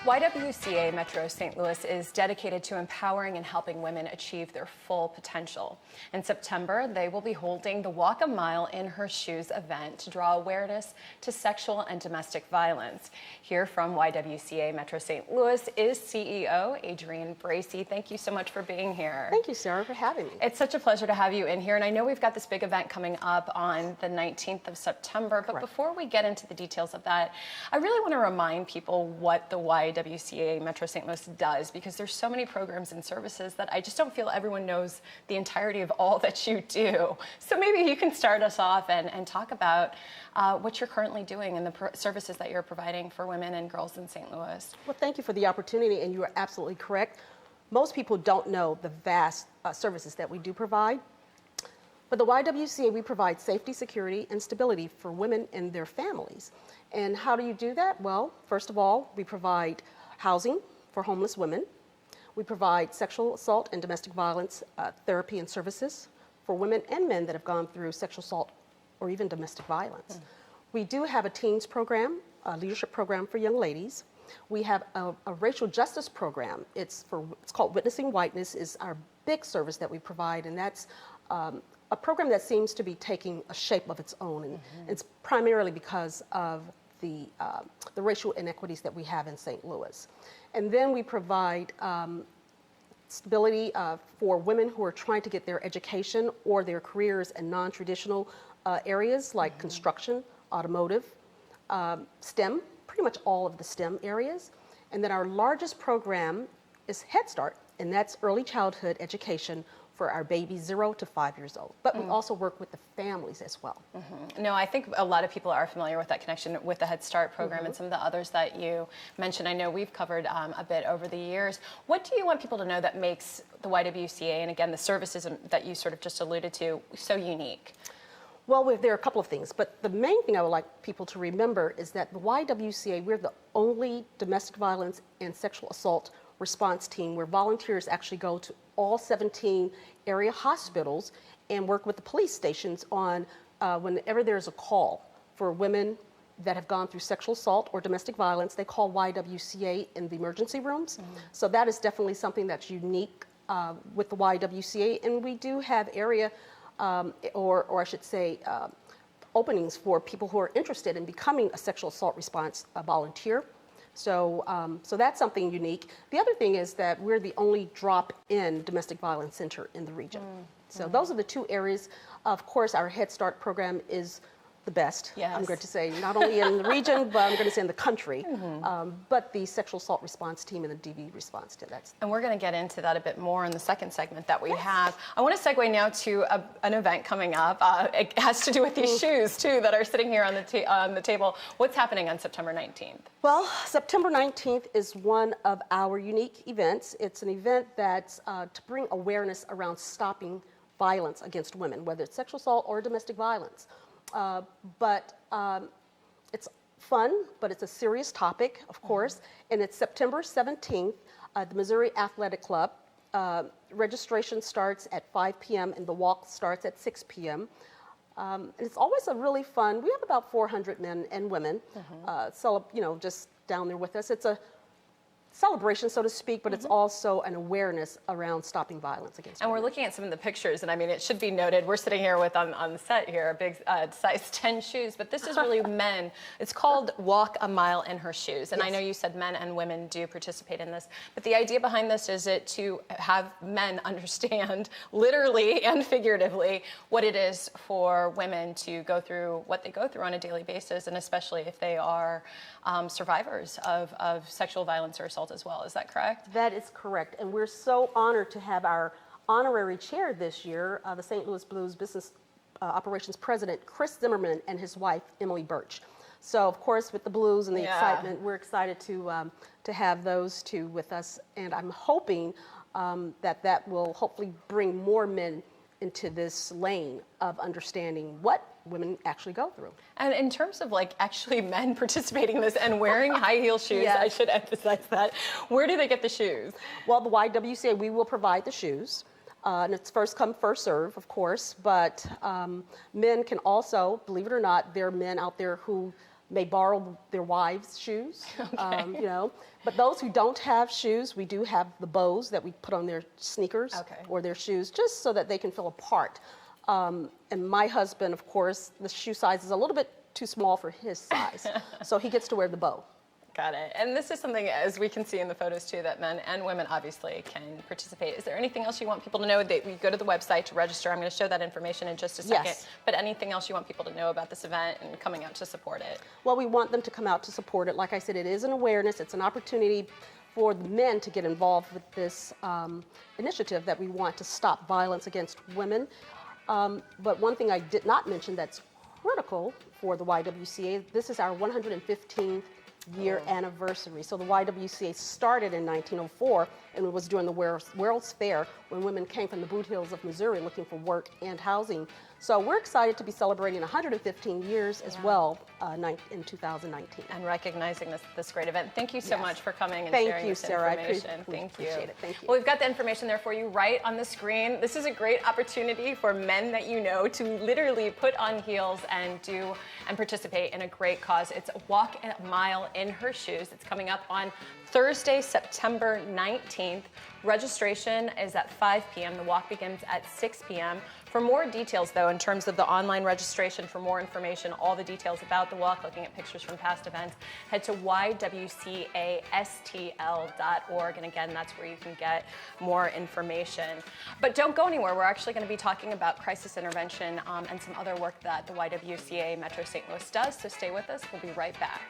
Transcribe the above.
YWCA Metro St. Louis is dedicated to empowering and helping women achieve their full potential. In September, they will be holding the Walk a Mile in Her Shoes event to draw awareness to sexual and domestic violence. Here from YWCA Metro St. Louis is CEO Adrian Bracy. Thank you so much for being here. Thank you, Sarah, for having me. It's such a pleasure to have you in here, and I know we've got this big event coming up on the 19th of September, but before we get into the details of that, I really want to remind people what the YWCA Metro St. Louis does, because there's so many programs and services that I just don't feel everyone knows the entirety of all that you do. So maybe you can start us off and talk about what you're currently doing and the services that you're providing for women and girls in St. Louis. Well, thank you for the opportunity, and you are absolutely correct. Most people don't know the vast services that we do provide. But the YWCA, we provide safety, security, and stability for women and their families. And how do you do that? Well, first of all, we provide housing for homeless women. We provide sexual assault and domestic violence therapy and services for women and men that have gone through sexual assault or even domestic violence. We do have a teens program, a leadership program for young ladies. We have a racial justice program. It's called Witnessing Whiteness, is our big service that we provide, and that's a program that seems to be taking a shape of its own, and it's primarily because of the racial inequities that we have in St. Louis. And then we provide stability for women who are trying to get their education or their careers in non-traditional areas like construction, automotive, STEM, pretty much all of the STEM areas. And then our largest program is Head Start, and that's early childhood education for our babies 0 to 5 years old. But we also work with the families as well. No, I think a lot of people are familiar with that connection with the Head Start program and some of the others that you mentioned. I know we've covered a bit over the years. What do you want people to know that makes the YWCA, and again, the services that you sort of just alluded to, so unique? Well, there are a couple of things, but the main thing I would like people to remember is that the YWCA, we're the only domestic violence and sexual assault response team where volunteers actually go to all 17 area hospitals and work with the police stations on whenever there's a call for women that have gone through sexual assault or domestic violence. They call YWCA in the emergency rooms. So that is definitely something that's unique with the YWCA, and we do have area or I should say openings for people who are interested in becoming a sexual assault response volunteer. So that's something unique. The other thing is that we're the only drop-in domestic violence center in the region. So those are the two areas. Of course, our Head Start program is the best. Yes. I'm going to say not only in the region, but I'm going to say in the country. But the sexual assault response team and the DV response to that. And we're going to get into that a bit more in the second segment that we have. I want to segue now to an event coming up. It has to do with these shoes, too, that are sitting here on the table. What's happening on September 19th? Well, September 19th is one of our unique events. It's an event that's to bring awareness around stopping violence against women, whether it's sexual assault or domestic violence. But it's fun, but it's a serious topic, of course, and it's September 17th at the Missouri Athletic Club. Registration starts at 5 p.m. and the walk starts at 6 p.m. And it's always a really fun. We have about 400 men and women, just down there with us. It's a celebration, so to speak, but it's also an awareness around stopping violence against women. And we're looking at some of the pictures, and I mean, it should be noted, we're sitting here with, on the set here, a big size 10 shoes, but this is really men. It's called Walk a Mile in Her Shoes, and I know you said men and women do participate in this, but the idea behind this is to have men understand, literally and figuratively, what it is for women to go through what they go through on a daily basis, and especially if they are survivors of sexual violence or assault as well. Is that correct? That is correct. And we're so honored to have our honorary chair this year, the St. Louis Blues Business Operations President, Chris Zimmerman, and his wife, Emily Birch. So, of course, with the Blues and the excitement, we're excited to have those two with us. And I'm hoping that will hopefully bring more men into this lane of understanding what women actually go through. And in terms of like actually men participating in this and wearing high heel shoes, I should emphasize that. Where do they get the shoes? Well, the YWCA, we will provide the shoes. And it's first come, first serve, of course. But men can also, believe it or not, there are men out there who may borrow their wives' shoes, you know. But those who don't have shoes, we do have the bows that we put on their sneakers or their shoes, just so that they can feel a part. And my husband, of course, the shoe size is a little bit too small for his size, so he gets to wear the bow. Got it. And this is something, as we can see in the photos too, that men and women obviously can participate. Is there anything else you want people to know? That we go to the website to register. I'm going to show that information in just a second. Yes. But anything else you want people to know about this event and coming out to support it? Well, we want them to come out to support it. Like I said, it is an awareness. It's an opportunity for the men to get involved with this initiative that we want to stop violence against women. But one thing I did not mention that's critical for the YWCA, this is our 115th year anniversary. So the YWCA started in 1904, and it was during the World's Fair when women came from the Boot Hills of Missouri looking for work and housing. So we're excited to be celebrating 115 years as well in 2019. And recognizing this great event. Thank you so much for coming and Thank sharing you, this Sarah. information. I appreciate it. Thank you. Well, we've got the information there for you right on the screen. This is a great opportunity for men that you know to literally put on heels and participate in a great cause. It's Walk a Mile in Her Shoes. It's coming up on Thursday, September 19th. Registration is at 5 p.m. The walk begins at 6 p.m. For more details, though, in terms of the online registration, for more information, all the details about the walk, looking at pictures from past events, head to YWCASTL.org. And again, that's where you can get more information. But don't go anywhere. We're actually going to be talking about crisis intervention and some other work that the YWCA Metro St. Louis does. So stay with us. We'll be right back.